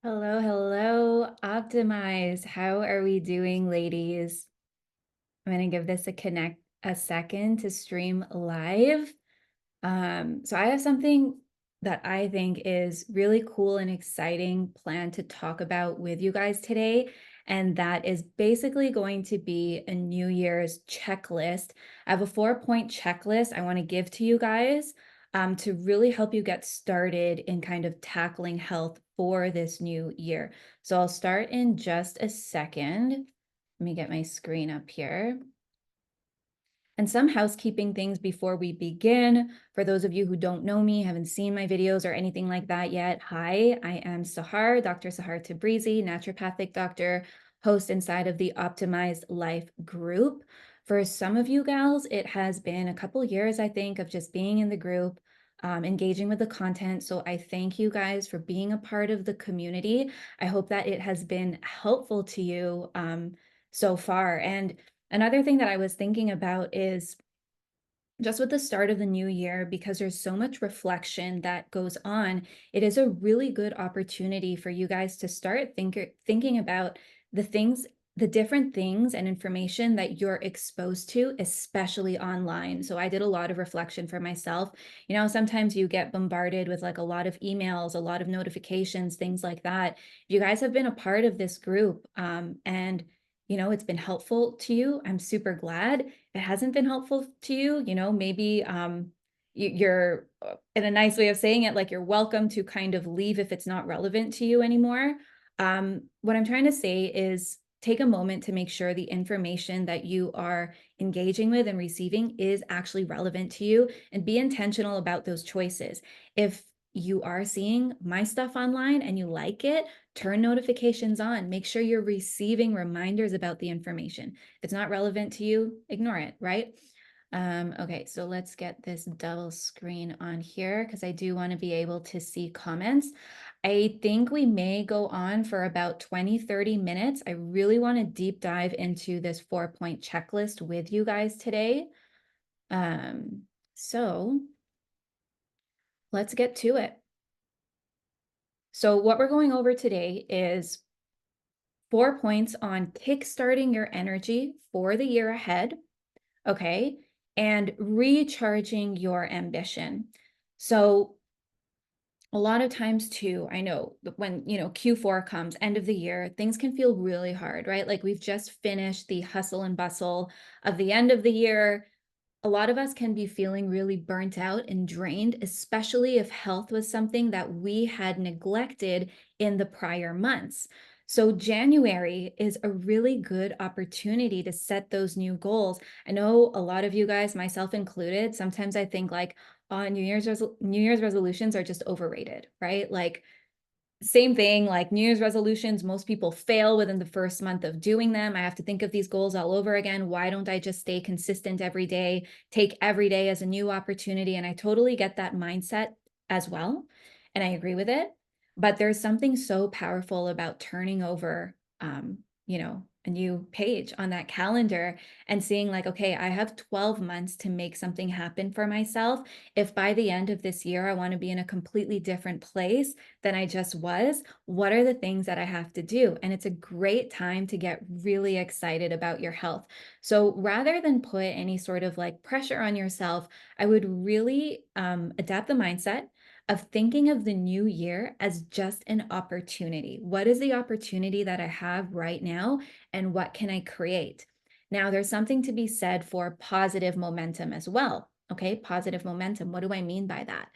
Hello, hello, Optimize. How are we doing, ladies? I'm gonna give this a second to stream live. So I have something that I think is really cool and exciting planned to talk about with you guys today. And that is basically going to be a New Year's checklist. I have a 4-point checklist I want to give to you guys to really help you get started in kind of tackling health for this new year. So I'll start in just a second. Let me get my screen up here. And some housekeeping things before we begin. For those of you who don't know me, haven't seen my videos or anything like that yet, hi, I am Sahar, Dr. Sahar Tabrizi, naturopathic doctor, host inside of the Optimized Life group. For some of you gals, it has been a couple years, I think, of just being in the group, engaging with the content. So I thank you guys for being a part of the community. I hope that it has been helpful to you so far. And another thing that I was thinking about is just with the start of the new year, because there's so much reflection that goes on, it is a really good opportunity for you guys to start thinking about the things, the different things and information that you're exposed to, especially online. So I did a lot of reflection for myself. You know, sometimes you get bombarded with like a lot of emails, a lot of notifications, things like that. You guys have been a part of this group, and you know, it's been helpful to you. I'm super glad. If it hasn't been helpful to you, you know, maybe you're in a nice way of saying it, like you're welcome to kind of leave if it's not relevant to you anymore. What I'm trying to say is take a moment to make sure the information that you are engaging with and receiving is actually relevant to you, and be intentional about those choices. If you are seeing my stuff online and you like it, turn notifications on. Make sure you're receiving reminders about the information. If it's not relevant to you, ignore it, right? Okay, so let's get this double screen on here because I do want to be able to see comments. I think we may go on for about 20-30 minutes. I really want to deep dive into this 4-point checklist with you guys today. So let's get to it. So what we're going over today is 4 points on kickstarting your energy for the year ahead, okay, and recharging your ambition. So a lot of times too, I know when, you know, Q4 comes, end of the year, things can feel really hard, right? Like we've just finished the hustle and bustle of the end of the year. A lot of us can be feeling really burnt out and drained, especially if health was something that we had neglected in the prior months. So, January is a really good opportunity to set those new goals. I know a lot of you guys, myself included, sometimes I think like, New Year's resolutions are just overrated, right? Like same thing, like New Year's resolutions, most people fail within the first month of doing them. I have to think of these goals all over again. Why don't I just stay consistent every day, take every day as a new opportunity? And I totally get that mindset as well. And I agree with it. But there's something so powerful about turning over, you know, a new page on that calendar and seeing like, okay, I have 12 months to make something happen for myself. If by the end of this year, I want to be in a completely different place than I just was, what are the things that I have to do? And it's a great time to get really excited about your health. So rather than put any sort of like pressure on yourself, I would really adapt the mindset of thinking of the new year as just an opportunity. What is the opportunity that I have right now, and what can I create? Now, there's something to be said for positive momentum as well. Okay, positive momentum. What do I mean by that?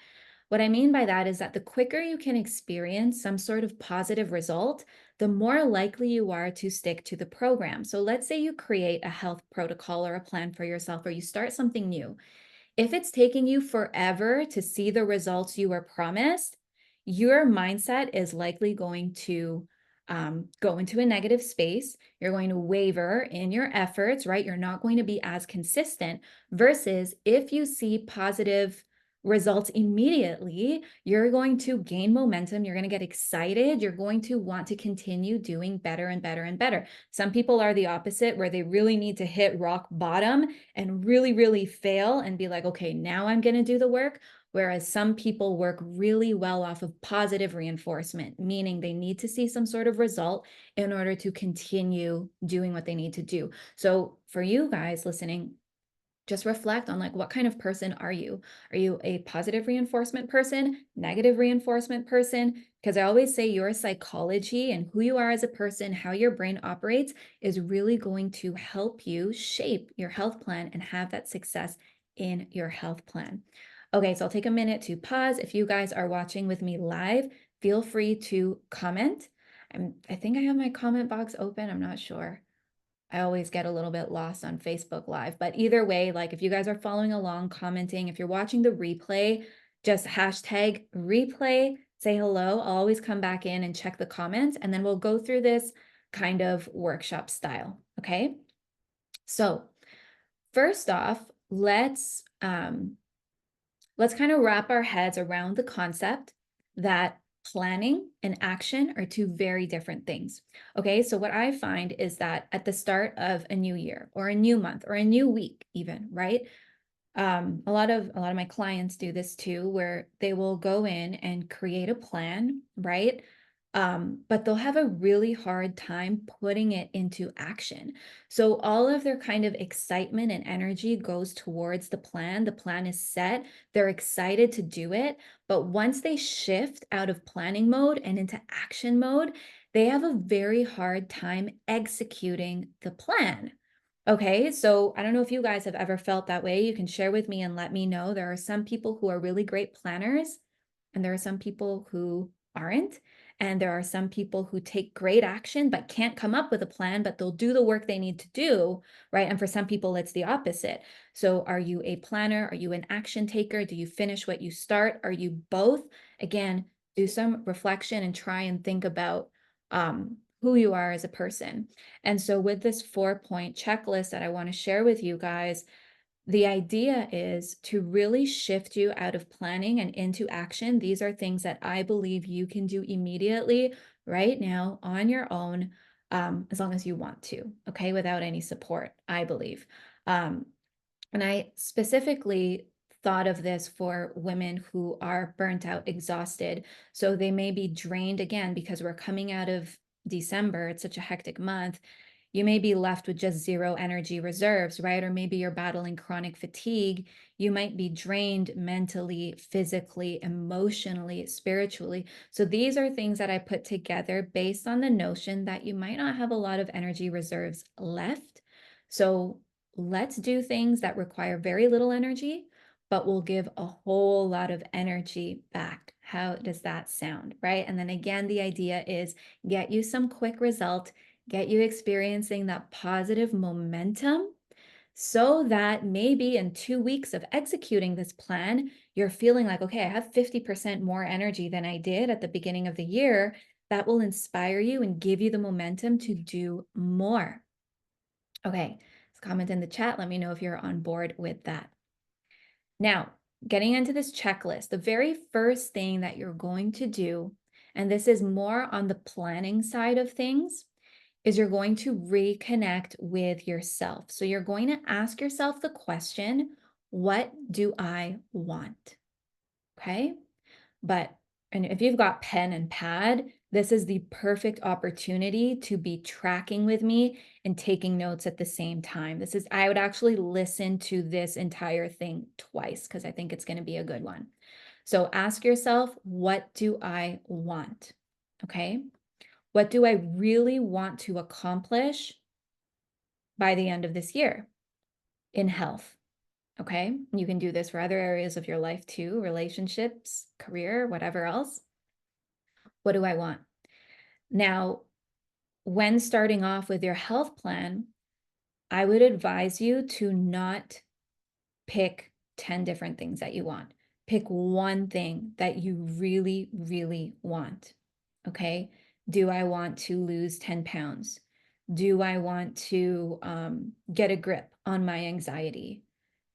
What I mean by that is that the quicker you can experience some sort of positive result, the more likely you are to stick to the program. So let's say you create a health protocol or a plan for yourself, or you start something new. If it's taking you forever to see the results you were promised, your mindset is likely going to go into a negative space. You're going to waver in your efforts, right? You're not going to be as consistent. Versus if you see positive results immediately, you're going to gain momentum. You're going to get excited. You're going to want to continue doing better and better and better. Some people are the opposite, where they really need to hit rock bottom and really, really fail and be like, okay, now I'm going to do the work. Whereas some people work really well off of positive reinforcement, meaning they need to see some sort of result in order to continue doing what they need to do. So for you guys listening, just reflect on like what kind of person are you? Are you a positive reinforcement person, negative reinforcement person? Because I always say your psychology and who you are as a person, how your brain operates is really going to help you shape your health plan and have that success in your health plan. Okay, so I'll take a minute to pause. If you guys are watching with me live, feel free to comment. I think I have my comment box open. I'm not sure. I always get a little bit lost on Facebook Live, but either way, like if you guys are following along, commenting, if you're watching the replay, just hashtag replay, say hello. I'll always come back in and check the comments, and then we'll go through this kind of workshop style. Okay. So first off, let's kind of wrap our heads around the concept that planning and action are two very different things. Okay, so what I find is that at the start of a new year or a new month or a new week, even, right? A lot of my clients do this too, where they will go in and create a plan, right? But they'll have a really hard time putting it into action. So all of their kind of excitement and energy goes towards the plan. The plan is set, they're excited to do it. But once they shift out of planning mode and into action mode, they have a very hard time executing the plan. Okay, so I don't know if you guys have ever felt that way. You can share with me and let me know. There are some people who are really great planners, and there are some people who aren't. And there are some people who take great action but can't come up with a plan, but they'll do the work they need to do, right? And for some people, it's the opposite. So are you a planner? Are you an action taker? Do you finish what you start? Are you both? Again, do some reflection and try and think about who you are as a person. And so with this 4-point checklist that I want to share with you guys, the idea is to really shift you out of planning and into action. These are things that I believe you can do immediately right now on your own, as long as you want to, okay, without any support, I believe. And I specifically thought of this for women who are burnt out, exhausted. So they may be drained again because we're coming out of December. It's such a hectic month. You may be left with just zero energy reserves, right? Or maybe you're battling chronic fatigue. You might be drained mentally, physically, emotionally, spiritually. So these are things that I put together based on the notion that you might not have a lot of energy reserves left. So let's do things that require very little energy, but will give a whole lot of energy back. How does that sound, right? And then again, the idea is get you some quick result, get you experiencing that positive momentum so that maybe in 2 weeks of executing this plan, you're feeling like, okay, I have 50% more energy than I did at the beginning of the year. That will inspire you and give you the momentum to do more. Okay, comment in the chat. Let me know if you're on board with that. Now, getting into this checklist, the very first thing that you're going to do, and this is more on the planning side of things, is you're going to reconnect with yourself. So you're going to ask yourself the question, what do I want? Okay. And if you've got pen and pad, this is the perfect opportunity to be tracking with me and taking notes at the same time. I would actually listen to this entire thing twice because I think it's going to be a good one. So ask yourself, what do I want? Okay. What do I really want to accomplish by the end of this year in health? Okay. You can do this for other areas of your life too, relationships, career, whatever else. What do I want? Now, when starting off with your health plan, I would advise you to not pick 10 different things that you want. Pick one thing that you really, really want. Okay. Do I want to lose 10 pounds? Do I want to get a grip on my anxiety?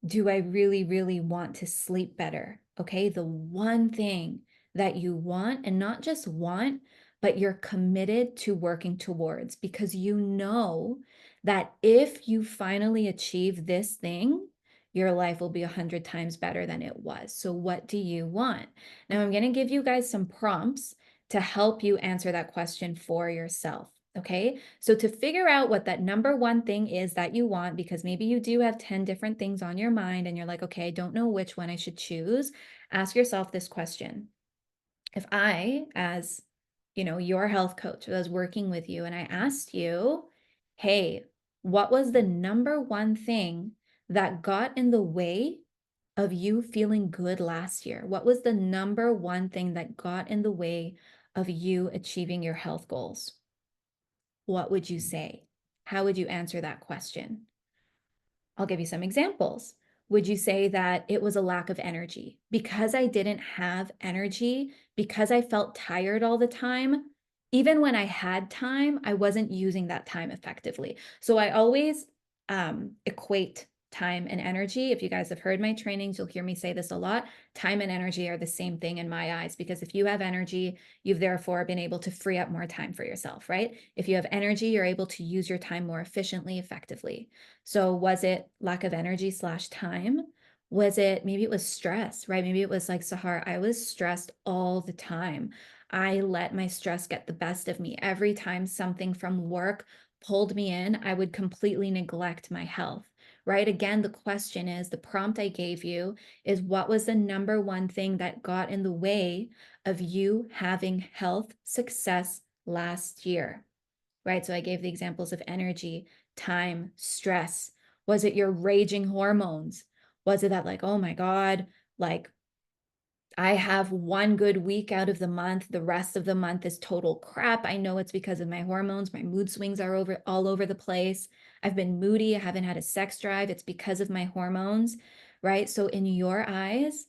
Do I really, really want to sleep better? Okay, the one thing that you want, and not just want, but you're committed to working towards, because you know that if you finally achieve this thing, your life will be 100 times better than it was. So, what do you want? Now, I'm going to give you guys some prompts to help you answer that question for yourself. Okay. So, to figure out what that number one thing is that you want, because maybe you do have 10 different things on your mind and you're like, okay, I don't know which one I should choose. Ask yourself this question. If I, as your health coach, was working with you and I asked you, hey, what was the number one thing that got in the way of you feeling good last year? What was the number one thing that got in the way of you achieving your health goals? What would you say? How would you answer that question? I'll give you some examples. Would you say that it was a lack of energy? Because I didn't have energy, because I felt tired all the time, even when I had time, I wasn't using that time effectively. So I always equate time and energy. If you guys have heard my trainings, you'll hear me say this a lot. Time and energy are the same thing in my eyes, because if you have energy, you've therefore been able to free up more time for yourself, right? If you have energy, you're able to use your time more efficiently, effectively. So was it lack of energy slash time? Maybe it was stress, right? Maybe it was like, Sahar, I was stressed all the time. I let my stress get the best of me. Every time something from work pulled me in, I would completely neglect my health, right? Again, the question is, the prompt I gave you is, what was the number one thing that got in the way of you having health success last year? Right? So I gave the examples of energy, time, stress. Was it your raging hormones? Was it that, like, oh my God, like I have one good week out of the month, the rest of the month is total crap. I know it's because of my hormones. My mood swings are all over the place. I've been moody. I haven't had a sex drive. It's because of my hormones, right? So in your eyes,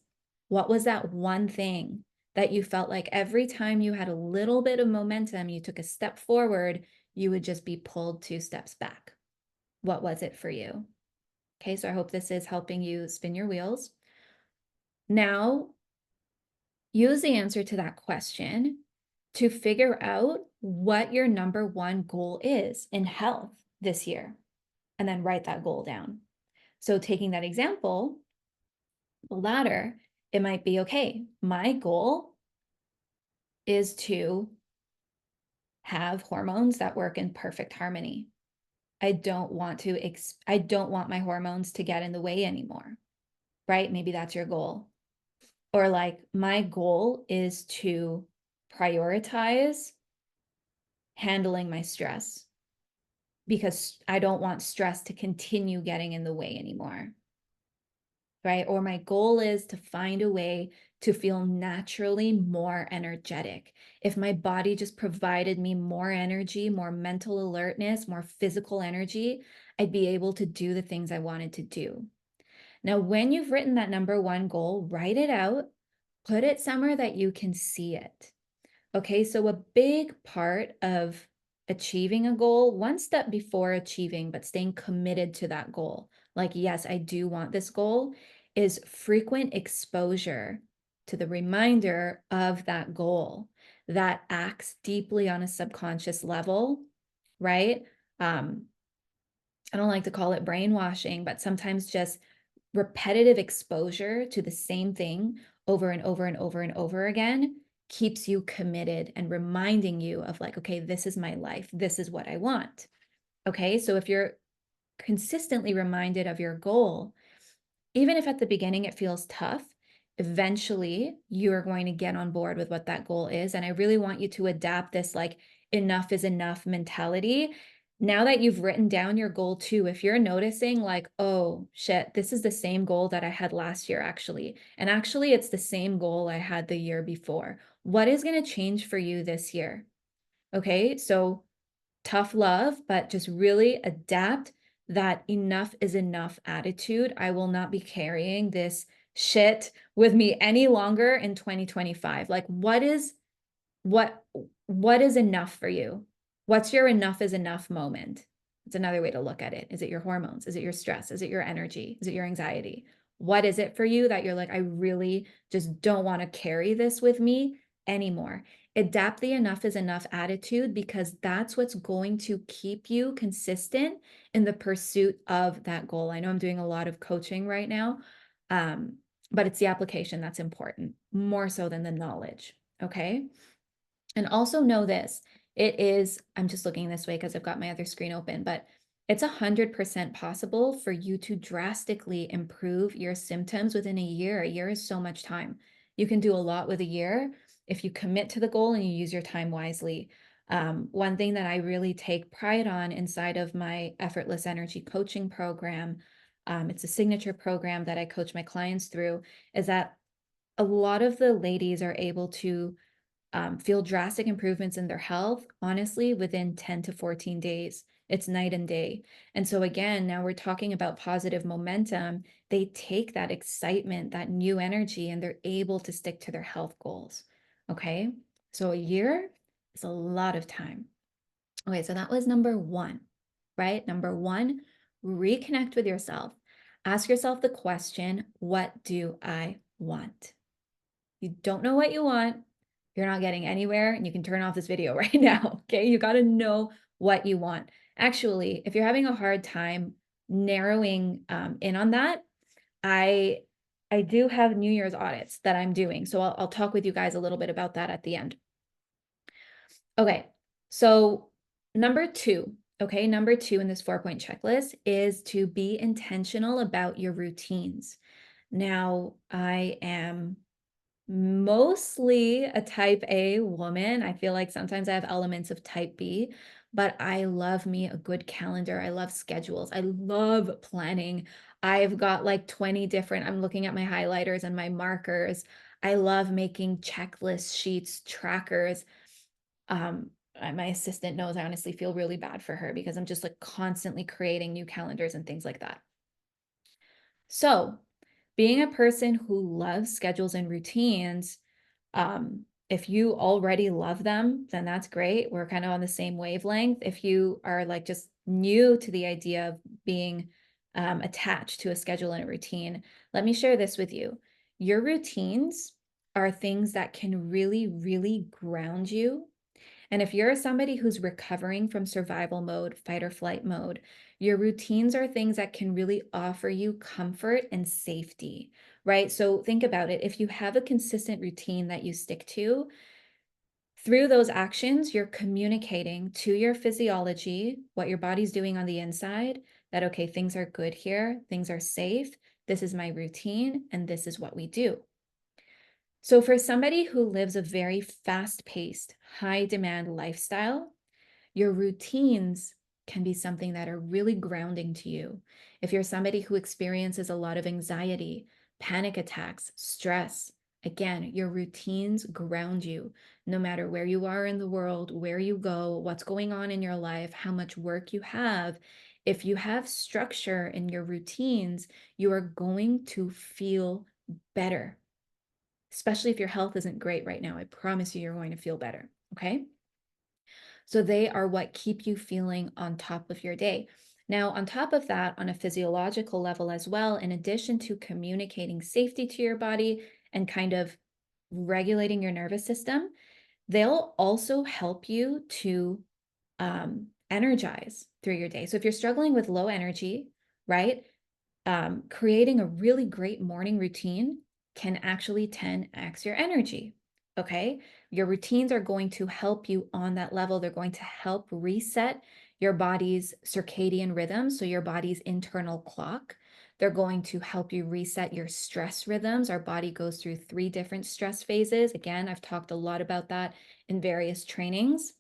what was that one thing that you felt like every time you had a little bit of momentum, you took a step forward, you would just be pulled 2 steps back? What was it for you? Okay, so I hope this is helping you spin your wheels. Now, use the answer to that question to figure out what your number one goal is in health this year, and then write that goal down. So taking that example, the latter, it might be, okay, my goal is to have hormones that work in perfect harmony. I don't want my hormones to get in the way anymore, right? Maybe that's your goal. Or like, my goal is to prioritize handling my stress because I don't want stress to continue getting in the way anymore, right? Or my goal is to find a way to feel naturally more energetic. If my body just provided me more energy, more mental alertness, more physical energy, I'd be able to do the things I wanted to do. Now, when you've written that number one goal, write it out, put it somewhere that you can see it. Okay, so a big part of achieving a goal, one step before achieving, but staying committed to that goal, like, yes, I do want this goal, is frequent exposure to the reminder of that goal that acts deeply on a subconscious level, right? I don't like to call it brainwashing, but sometimes just repetitive exposure to the same thing over and over and over and over again keeps you committed and reminding you of, like, okay, this is my life. This is what I want. Okay. So if you're consistently reminded of your goal, even if at the beginning it feels tough, eventually you are going to get on board with what that goal is. And I really want you to adapt this, like, enough is enough mentality. Now that you've written down your goal too, if you're noticing, like, oh shit, this is the same goal that I had last year, actually. And actually, it's the same goal I had the year before. What is going to change for you this year? Okay. So tough love, but just really adapt that enough is enough attitude. I will not be carrying this shit with me any longer in 2025. Like, what is enough for you? What's your enough is enough moment? It's another way to look at it. Is it your hormones? Is it your stress? Is it your energy? Is it your anxiety? What is it for you that you're like, I really just don't want to carry this with me anymore? Adapt the enough is enough attitude because that's what's going to keep you consistent in the pursuit of that goal. I know I'm doing a lot of coaching right now, um, but it's the application that's important more so than the knowledge. Okay. And also know this, it is, I'm just looking this way because I've got my other screen open, but it's 100% possible for you to drastically improve your symptoms within a year. A year is so much time. You can do a lot with a year if you commit to the goal and you use your time wisely. One thing that I really take pride on inside of my Effortless Energy Coaching program, it's a signature program that I coach my clients through, is that a lot of the ladies are able to feel drastic improvements in their health, honestly, within 10 to 14 days. It's night and day. And so, again, now we're talking about positive momentum. They take that excitement, that new energy, and they're able to stick to their health goals. Okay. So, a year is a lot of time. Okay. So, that was number one, right? Number one, reconnect with yourself. Ask yourself the question, what do I want? You don't know what you want, you're not getting anywhere, and you can turn off this video right now. Okay. You got to know what you want. Actually, if you're having a hard time narrowing in on that, I I do have New Year's audits that I'm doing. So I'll talk with you guys a little bit about that at the end. Okay. So number two, okay, number two in this 4-point checklist is to be intentional about your routines. Now, I am mostly a type A woman. I feel like sometimes I have elements of type B, but I love me a good calendar. I love schedules. I love planning. I've got like 20 different, I'm looking at my highlighters and my markers. I love making checklist sheets, trackers. My assistant knows I honestly feel really bad for her because I'm just like constantly creating new calendars and things like that. So, being a person who loves schedules and routines, if you already love them, then that's great. We're kind of on the same wavelength. If you are like just new to the idea of being attached to a schedule and a routine, let me share this with you. Your routines are things that can really, really ground you. And if you're somebody who's recovering from survival mode, fight or flight mode, your routines are things that can really offer you comfort and safety, right? So think about it. If you have a consistent routine that you stick to, through those actions, you're communicating to your physiology what your body's doing on the inside, that, okay, things are good here, things are safe, this is my routine, and this is what we do. So, for somebody who lives a very fast paced, high demand lifestyle, your routines can be something that are really grounding to you. If you're somebody who experiences a lot of anxiety, panic attacks, stress, again, your routines ground you no matter where you are in the world, where you go, what's going on in your life, how much work you have. If you have structure in your routines, you are going to feel better, especially if your health isn't great right now. I promise you, you're going to feel better. Okay. So they are what keep you feeling on top of your day. Now, on top of that, on a physiological level as well, in addition to communicating safety to your body and kind of regulating your nervous system, they'll also help you to energize through your day. So if you're struggling with low energy, right, creating a really great morning routine can actually 10x your energy. Okay. Your routines are going to help you on that level. They're going to help reset your body's circadian rhythm, so your body's internal clock. They're going to help you reset your stress rhythms. Our body goes through 3 different stress phases. Again, I've talked a lot about that in various trainings.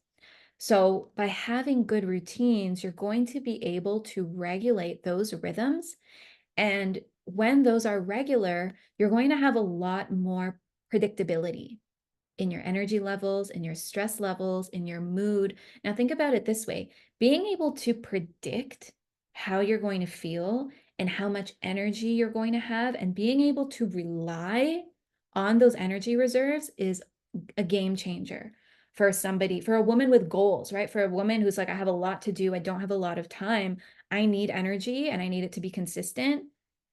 So, by having good routines, you're going to be able to regulate those rhythms, and when those are regular, you're going to have a lot more predictability in your energy levels, in your stress levels, in your mood. Now, think about it this way, being able to predict how you're going to feel and how much energy you're going to have, and being able to rely on those energy reserves is a game changer for somebody, for a woman with goals, right? For a woman who's like, I have a lot to do, I don't have a lot of time, I need energy and I need it to be consistent.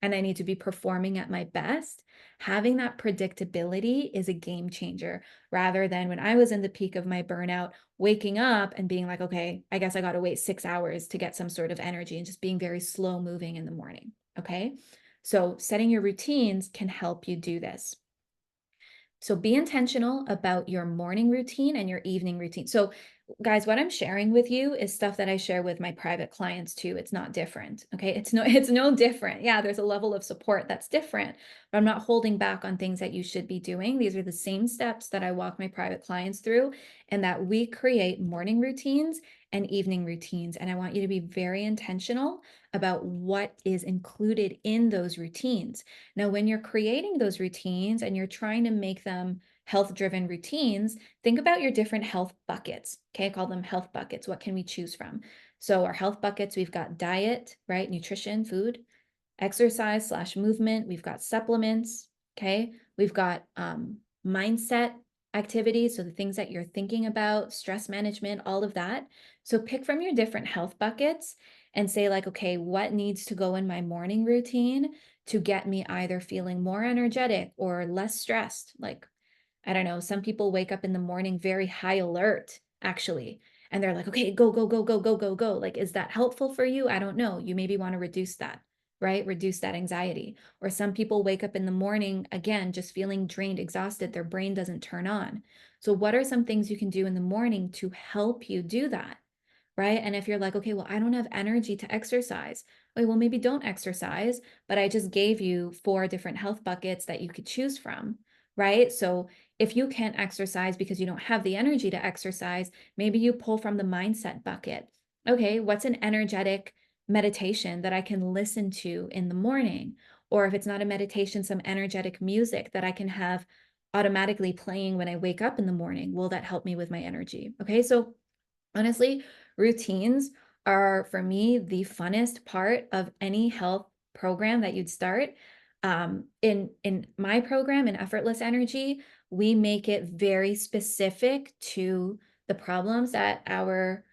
and I need to be performing at my best, having that predictability is a game changer rather than when I was in the peak of my burnout, waking up and being like, okay, I guess I got to wait 6 hours to get some sort of energy and just being very slow moving in the morning. Okay. So setting your routines can help you do this. So be intentional about your morning routine and your evening routine. So, guys, what I'm sharing with you is stuff that I share with my private clients too. It's not different. Okay. It's no different. Yeah, there's a level of support that's different, but I'm not holding back on things that you should be doing. These are the same steps that I walk my private clients through, and that we create morning routines and evening routines. And I want you to be very intentional about what is included in those routines. Now, when you're creating those routines and you're trying to make them health-driven routines, think about your different health buckets. Okay, I call them health buckets. What can we choose from? So our health buckets, we've got diet, right? Nutrition, food, exercise slash movement. We've got supplements. Okay, we've got mindset activities. So the things that you're thinking about, stress management, all of that. So pick from your different health buckets and say like, okay, what needs to go in my morning routine to get me either feeling more energetic or less stressed? Like, I don't know, some people wake up in the morning very high alert, actually. And they're like, okay, go, go, go, go, go, go, go. Like, is that helpful for you? I don't know. You maybe want to reduce that, right? Reduce that anxiety. Or some people wake up in the morning, again, just feeling drained, exhausted. Their brain doesn't turn on. So, what are some things you can do in the morning to help you do that? Right. And if you're like, okay, well, I don't have energy to exercise. Okay, well, maybe don't exercise, but I just gave you 4 different health buckets that you could choose from. Right. So if you can't exercise because you don't have the energy to exercise, maybe you pull from the mindset bucket. Okay, what's an energetic meditation that I can listen to in the morning? Or if it's not a meditation, some energetic music that I can have automatically playing when I wake up in the morning. Will that help me with my energy? Okay, so honestly, routines are for me the funnest part of any health program that you'd start. In my program, in Effortless Energy, we make it very specific to the problems that our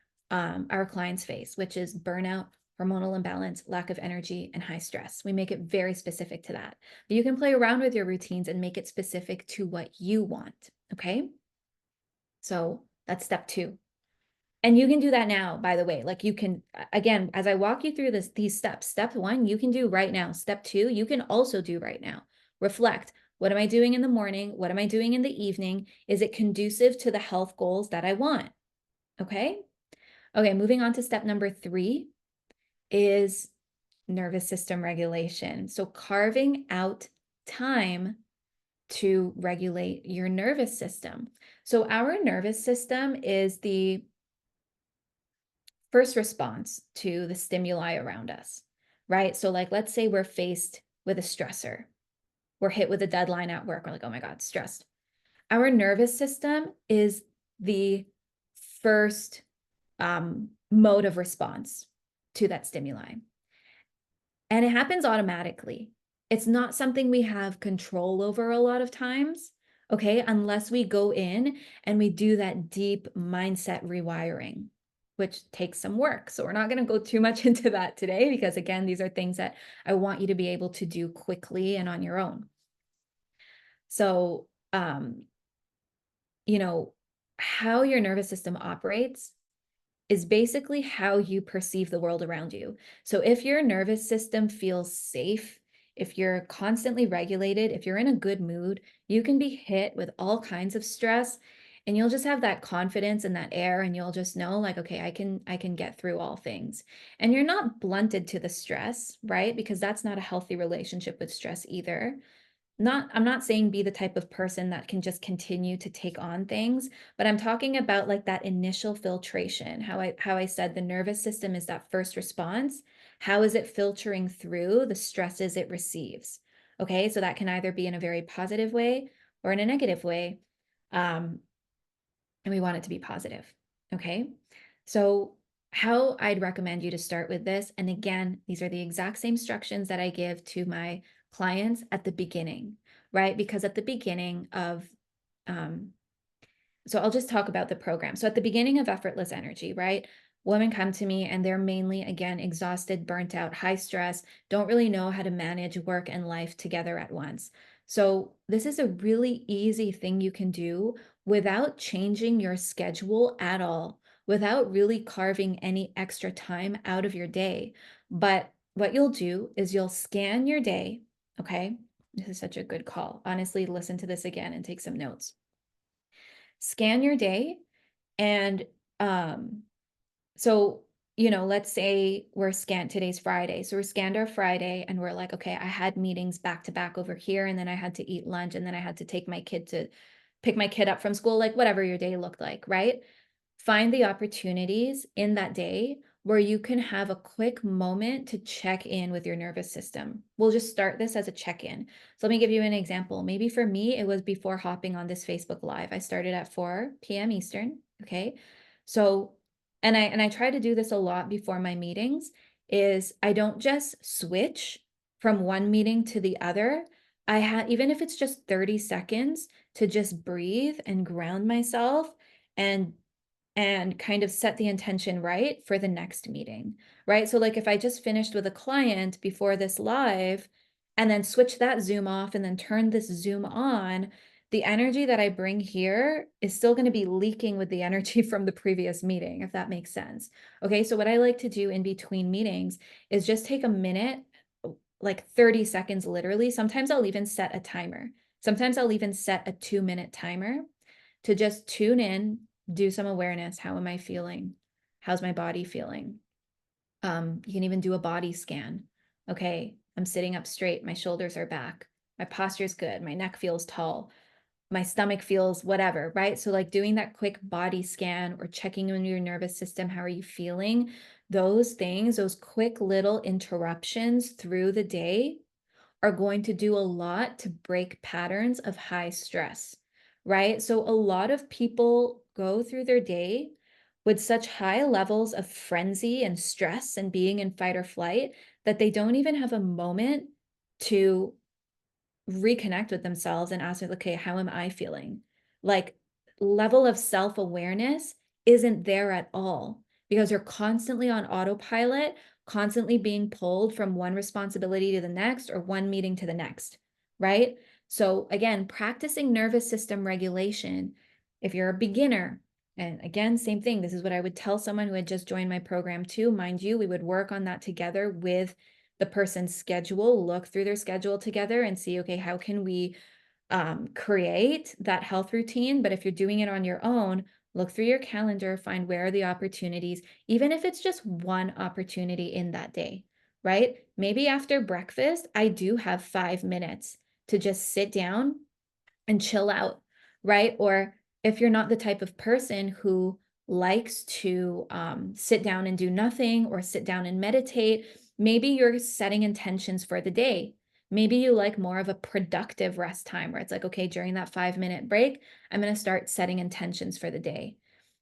clients face, which is burnout, hormonal imbalance, lack of energy, and high stress. We make it very specific to that. But you can play around with your routines and make it specific to what you want. Okay, so that's step 2. And you can do that now, by the way. Like you can, again, as I walk you through these steps, step 1, you can do right now. Step 2, you can also do right now. Reflect. What am I doing in the morning? What am I doing in the evening? Is it conducive to the health goals that I want? Okay. Okay. Moving on to step number 3 is nervous system regulation. So carving out time to regulate your nervous system. So our nervous system is the first response to the stimuli around us, right? So, like, let's say we're faced with a stressor, we're hit with a deadline at work, we're like, oh my God, stressed. Our nervous system is the first mode of response to that stimuli. And it happens automatically. It's not something we have control over a lot of times, okay, unless we go in and we do that deep mindset rewiring, which takes some work. So we're not going to go too much into that today because, again, these are things that I want you to be able to do quickly and on your own. So, you know, how your nervous system operates is basically how you perceive the world around you. So if your nervous system feels safe, if you're constantly regulated, if you're in a good mood, you can be hit with all kinds of stress and you'll just have that confidence and that air and you'll just know like, okay, I can get through all things. And you're not blunted to the stress, right? Because that's not a healthy relationship with stress either. I'm not saying be the type of person that can just continue to take on things, but I'm talking about like that initial filtration. How I said the nervous system is that first response. How is it filtering through the stresses it receives? Okay, so that can either be in a very positive way or in a negative way. And we want it to be positive. Okay, so how I'd recommend you to start with this, and again, these are the exact same instructions that I give to my clients at the beginning, right? Because at the beginning of, so I'll just talk about the program. So at the beginning of Effortless Energy, right? women come to me and they're mainly, again, exhausted, burnt out, high stress, don't really know how to manage work and life together at once. So, this is a really easy thing you can do without changing your schedule at all, without really carving any extra time out of your day. But what you'll do is you'll scan your day. Okay. This is such a good call. Honestly, listen to this again and take some notes. Scan your day and um, so, let's say today's Friday. So we're scanned our Friday and we're like, okay, I had meetings back to back over here, and then I had to eat lunch, and then I had to pick my kid up from school, like whatever your day looked like, right? Find the opportunities in that day where you can have a quick moment to check in with your nervous system. We'll just start this as a check in. So let me give you an example. Maybe for me, it was before hopping on this Facebook Live. I started at 4 p.m. Eastern. Okay. So, and I try to do this a lot before my meetings, is I don't just switch from one meeting to the other. I have, even if it's just 30 seconds, to just breathe and ground myself and kind of set the intention right for the next meeting, right? So like if I just finished with a client before this live and then switch that Zoom off and then turn this Zoom on, the energy that I bring here is still going to be leaking with the energy from the previous meeting, if that makes sense. Okay, so what I like to do in between meetings is just take a minute, like 30 seconds literally. Sometimes I'll even set a timer. Sometimes I'll even set a 2-minute timer to just tune in, do some awareness. How am I feeling? How's my body feeling? You can even do a body scan. Okay, I'm sitting up straight. My shoulders are back. My posture is good. My neck feels tall. My stomach feels whatever, right? So, like doing that quick body scan or checking on your nervous system. How are you feeling? Those things, those quick little interruptions through the day are going to do a lot to break patterns of high stress, right? So a lot of people go through their day with such high levels of frenzy and stress and being in fight or flight that they don't even have a moment to reconnect with themselves and ask, okay, how am I feeling? Like, level of self-awareness isn't there at all because you're constantly on autopilot, constantly being pulled from one responsibility to the next or one meeting to the next, right? So again, practicing nervous system regulation, if you're a beginner, and again, same thing, this is what I would tell someone who had just joined my program too. Mind you, we would work on that together with the person's schedule, look through their schedule together and see, okay, how can we create that health routine? But if you're doing it on your own, look through your calendar, find where are the opportunities, even if it's just one opportunity in that day, right? Maybe after breakfast, I do have 5 minutes to just sit down and chill out, right? Or if you're not the type of person who likes to sit down and do nothing or sit down and meditate, maybe you're setting intentions for the day. Maybe you like more of a productive rest time where it's like, okay, during that 5-minute break, I'm going to start setting intentions for the day.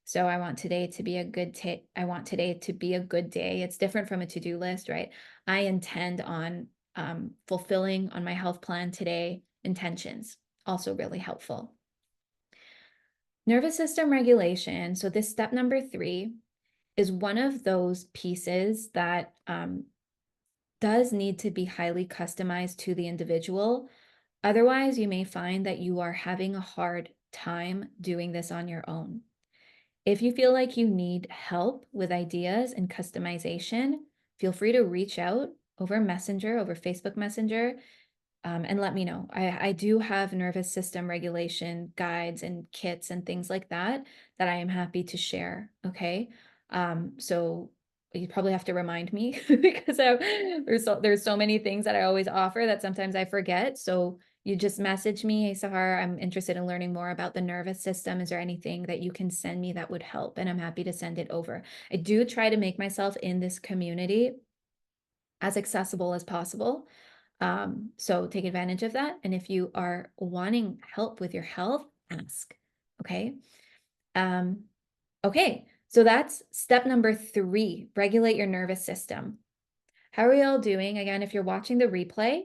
So I want today to be a good day. I want today to be a good day. It's different from a to-do list, right? I intend on fulfilling on my health plan today intentions. Also really helpful. Nervous system regulation. So this step number 3 is one of those pieces that does need to be highly customized to the individual. Otherwise, you may find that you are having a hard time doing this on your own. If you feel like you need help with ideas and customization, feel free to reach out over Messenger, over Facebook Messenger, and let me know. I do have nervous system regulation guides and kits and things like that that I am happy to share. Okay. So you probably have to remind me because there's so many things that I always offer that sometimes I forget. So you just message me, hey Sahar, I'm interested in learning more about the nervous system. Is there anything that you can send me that would help? And I'm happy to send it over. I do try to make myself in this community as accessible as possible. So take advantage of that. And if you are wanting help with your health, ask. Okay. Um, okay. So that's step number 3, regulate your nervous system. How are we all doing? Again, if you're watching the replay,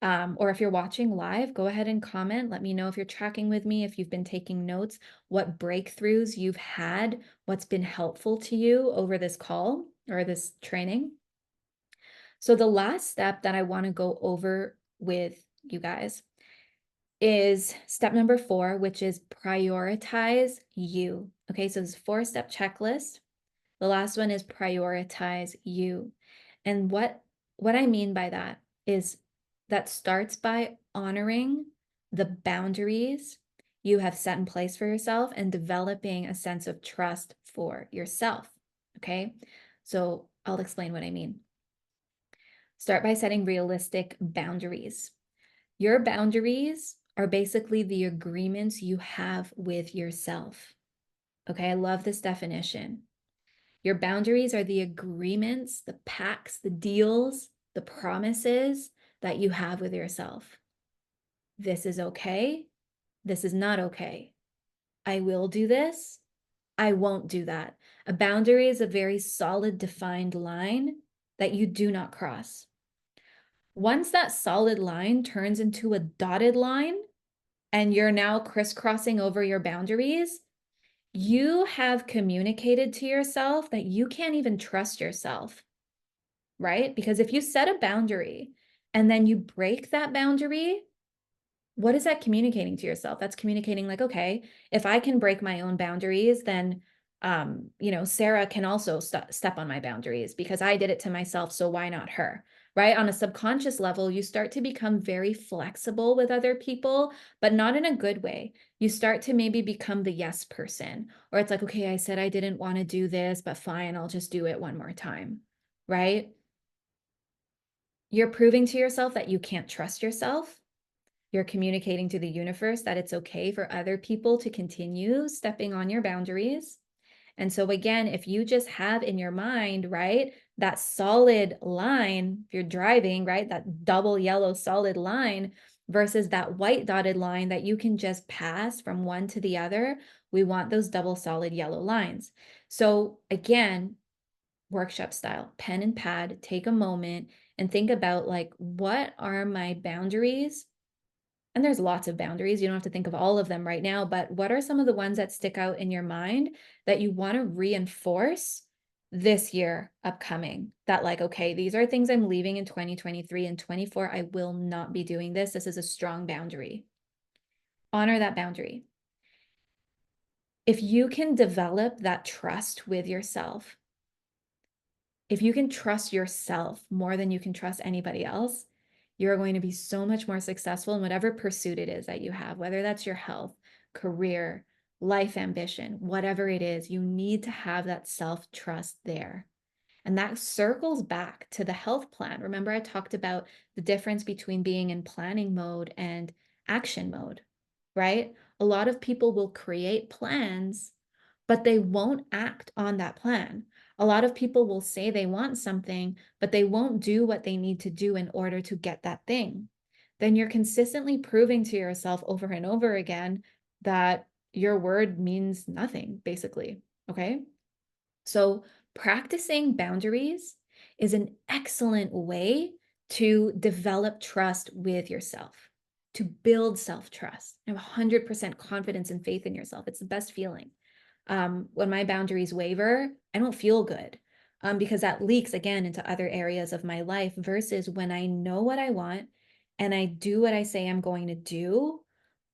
Or if you're watching live, go ahead and comment. Let me know if you're tracking with me, if you've been taking notes, what breakthroughs you've had, what's been helpful to you over this call or this training. So, the last step that I want to go over with you guys is step number 4, which is prioritize you. Okay, so it's a 4-step checklist. The last one is prioritize you. And what I mean by that is that starts by honoring the boundaries you have set in place for yourself and developing a sense of trust for yourself. Okay? So, I'll explain what I mean. Start by setting realistic boundaries. Your boundaries are basically the agreements you have with yourself. Okay, I love this definition. Your boundaries are the agreements, the pacts, the deals, the promises that you have with yourself. This is okay. This is not okay. I will do this. I won't do that. A boundary is a very solid, defined line that you do not cross. Once that solid line turns into a dotted line and you're now crisscrossing over your boundaries, you have communicated to yourself that you can't even trust yourself, right? Because if you set a boundary and then you break that boundary, what is that communicating to yourself? That's communicating like, okay, if I can break my own boundaries, then Sarah can also step on my boundaries because I did it to myself, so why not her? Right? On a subconscious level, you start to become very flexible with other people, but not in a good way. You start to maybe become the yes person, or it's like, okay, I said I didn't want to do this, but fine, I'll just do it one more time. Right? You're proving to yourself that you can't trust yourself. You're communicating to the universe that it's okay for other people to continue stepping on your boundaries. And so, again, if you just have in your mind, right, that solid line, if you're driving, right, that double yellow solid line versus that white dotted line that you can just pass from one to the other, we want those double solid yellow lines. So, again, workshop style, pen and pad, take a moment and think about like, what are my boundaries? And there's lots of boundaries. You don't have to think of all of them right now, but what are some of the ones that stick out in your mind that you want to reinforce this year upcoming? That like, okay, these are things I'm leaving in 2023 and 24. I will not be doing this. This is a strong boundary. Honor that boundary. If you can develop that trust with yourself, if you can trust yourself more than you can trust anybody else, you're going to be so much more successful in whatever pursuit it is that you have, whether that's your health, career, life ambition, whatever it is, you need to have that self-trust there. And that circles back to the health plan. Remember, I talked about the difference between being in planning mode and action mode, right? A lot of people will create plans, but they won't act on that plan. A lot of people will say they want something, but they won't do what they need to do in order to get that thing. Then you're consistently proving to yourself over and over again that your word means nothing, basically. Okay. So, practicing boundaries is an excellent way to develop trust with yourself, to build self trust, have 100% confidence and faith in yourself. It's the best feeling. When my boundaries waver, I don't feel good because that leaks again into other areas of my life versus when I know what I want and I do what I say I'm going to do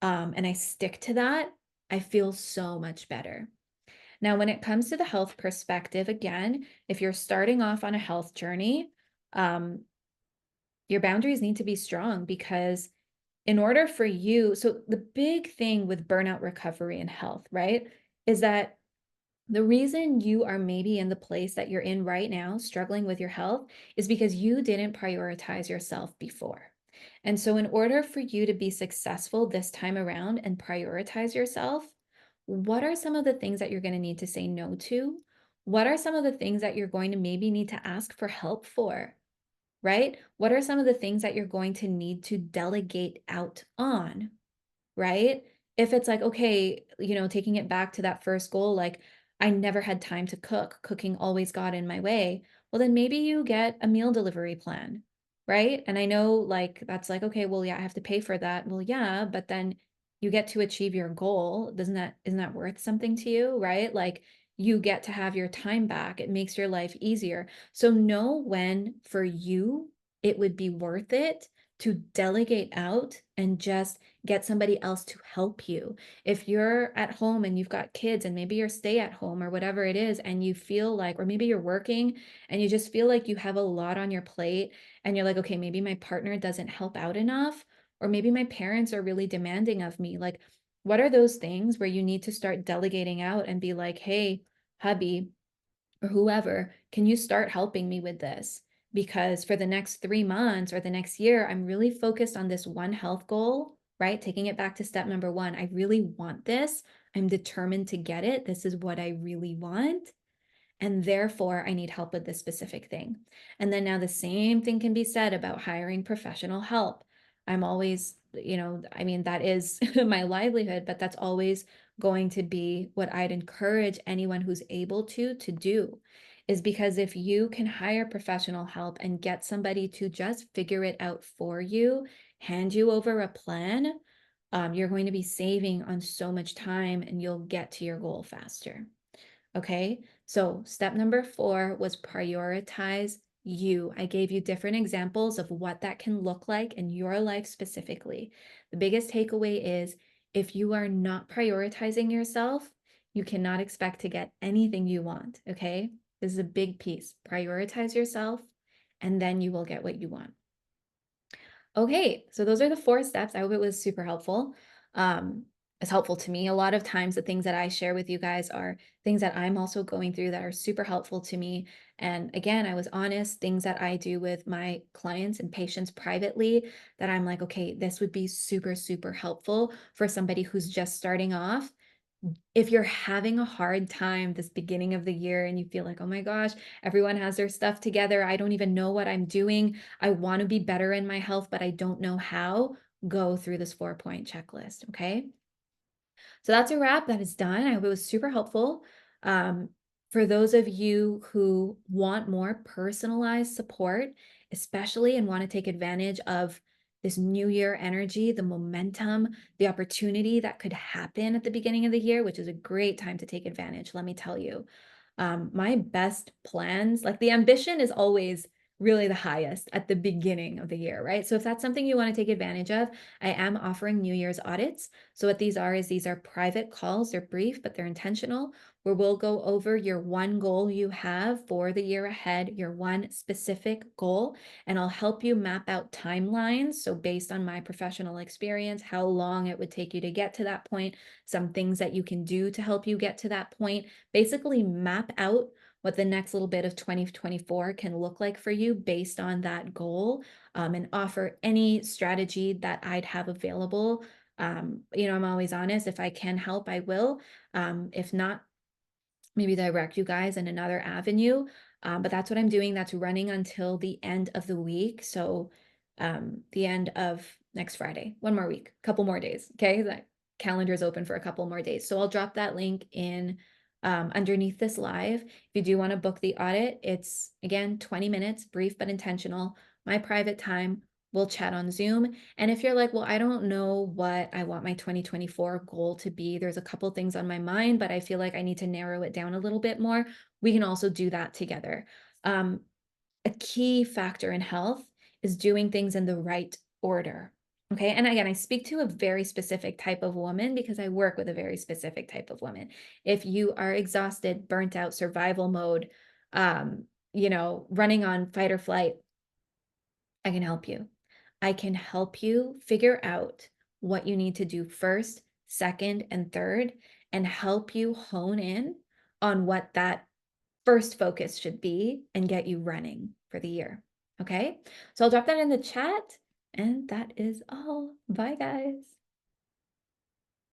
and I stick to that, I feel so much better. Now, when it comes to the health perspective, again, if you're starting off on a health journey, um, your boundaries need to be strong because in order for you, so the big thing with burnout recovery and health, right, is that the reason you are maybe in the place that you're in right now, struggling with your health, is because you didn't prioritize yourself before. And so, in order for you to be successful this time around and prioritize yourself, what are some of the things that you're going to need to say no to? What are some of the things that you're going to maybe need to ask for help for? Right? What are some of the things that you're going to need to delegate out on? Right? If it's like, okay, taking it back to that first goal, like I never had time to cook, cooking always got in my way. Well, then maybe you get a meal delivery plan, right? And I know like that's like, okay, well, yeah, I have to pay for that. Well, yeah, but then you get to achieve your goal. Doesn't that isn't that worth something to you, right? Like you get to have your time back. It makes your life easier. So know when for you it would be worth it to delegate out and just get somebody else to help you. If you're at home and you've got kids and maybe you're stay at home or whatever it is, and you feel like, or maybe you're working and you just feel like you have a lot on your plate and you're like, okay, maybe my partner doesn't help out enough, or maybe my parents are really demanding of me. Like, what are those things where you need to start delegating out and be like, hey, hubby, or whoever, can you start helping me with this? Because for the next 3 months or the next year, I'm really focused on this one health goal, right? Taking it back to step number one. I really want this. I'm determined to get it. This is what I really want. And therefore, I need help with this specific thing. And then now the same thing can be said about hiring professional help. I'm always, I mean, that is my livelihood, but that's always going to be what I'd encourage anyone who's able to do, is because if you can hire professional help and get somebody to just figure it out for you, hand you over a plan, you're going to be saving on so much time and you'll get to your goal faster. Okay, so step number 4 was prioritize you. I gave you different examples of what that can look like in your life specifically. The biggest takeaway is if you are not prioritizing yourself, you cannot expect to get anything you want. Okay, this is a big piece. Prioritize yourself, and then you will get what you want. Okay, so those are the 4 steps. I hope it was super helpful. It's helpful to me. A lot of times the things that I share with you guys are things that I'm also going through that are super helpful to me. And again, I was honest, things that I do with my clients and patients privately that I'm like, okay, this would be super, super helpful for somebody who's just starting off. If you're having a hard time this beginning of the year and you feel like, oh my gosh, everyone has their stuff together, I don't even know what I'm doing, I want to be better in my health, but I don't know how, go through this 4-point checklist. Okay. So that's a wrap. That is done. I hope it was super helpful. Um, for those of you who want more personalized support, especially and want to take advantage of this new year energy, the momentum, the opportunity that could happen at the beginning of the year, which is a great time to take advantage, let me tell you. My best plans, like the ambition is always really the highest at the beginning of the year, right? So if that's something you want to take advantage of, I am offering New Year's audits. So what these are is these are private calls. They're brief, but they're intentional, where we'll go over your one goal you have for the year ahead, your one specific goal, and I'll help you map out timelines. So based on my professional experience, how long it would take you to get to that point, some things that you can do to help you get to that point, basically map out what the next little bit of 2024 can look like for you based on that goal, and offer any strategy that I'd have available. I'm always honest. If I can help, I will. If not, maybe direct you guys in another avenue. But that's what I'm doing. That's running until the end of the week. So the end of next Friday, one more week, couple more days. Okay. That calendar is open for a couple more days. So I'll drop that link in underneath this live. If you do want to book the audit, it's again 20 minutes, brief but intentional, my private time. We'll chat on Zoom. And if you're like, well, I don't know what I want my 2024 goal to be, there's a couple things on my mind, but I feel like I need to narrow it down a little bit more, we can also do that together. A key factor in health is doing things in the right order. Okay. And again, I speak to a very specific type of woman because I work with a very specific type of woman. If you are exhausted, burnt out, survival mode, running on fight or flight, I can help you. I can help you figure out what you need to do first, second, and third, and help you hone in on what that first focus should be and get you running for the year. Okay, so I'll drop that in the chat, and that is all. Bye, guys.